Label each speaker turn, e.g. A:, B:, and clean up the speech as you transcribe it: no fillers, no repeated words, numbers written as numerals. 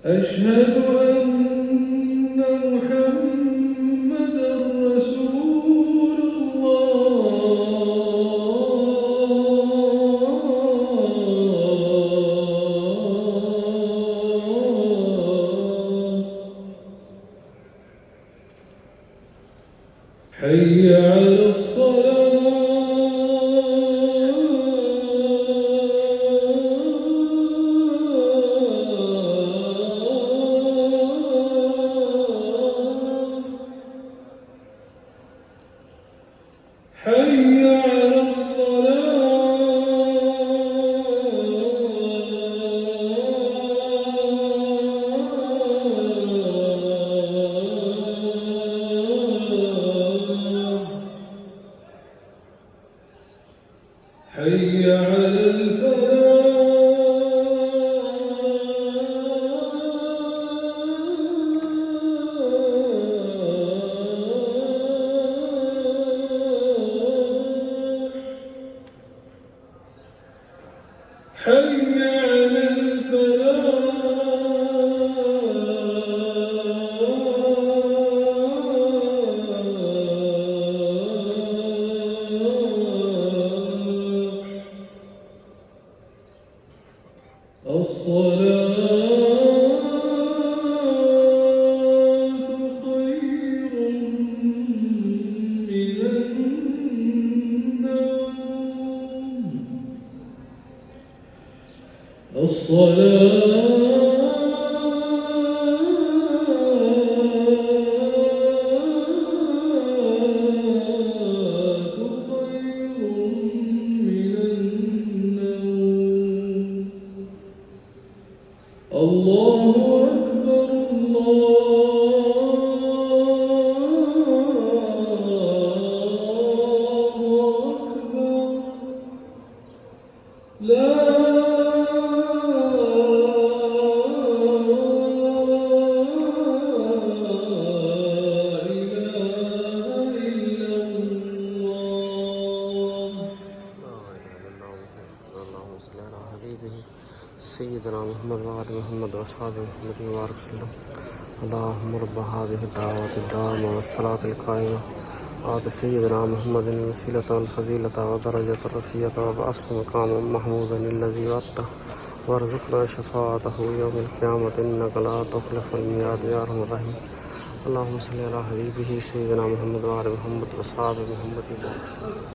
A: أشهد أن محمدًا رسول الله. حي على الصلاة. حي على الصلاة. حي على الفلاح. حي على الفلاح. الصلاة خير من النوم. الصلاة خير من النوم. الله أكبر الله أكبر. لا
B: سيدنا محمد وعلى محمد وأصحابه محمد وبارك وسلم. اللهم رب هذه الدعوة الدامة والصلاة القائمة آت سيدنا محمد الوسيلة والفضيلة ودرجة الرفيعة وبعثه مقاما محمودا الذي وعدته وارزقنا شفاعته يوم القيامة إنك لا تخلف الميعاد يا أرحم الراحمين. اللهم صل على حبيبه سيدنا محمد وعلى محمد وأصحابه محمد.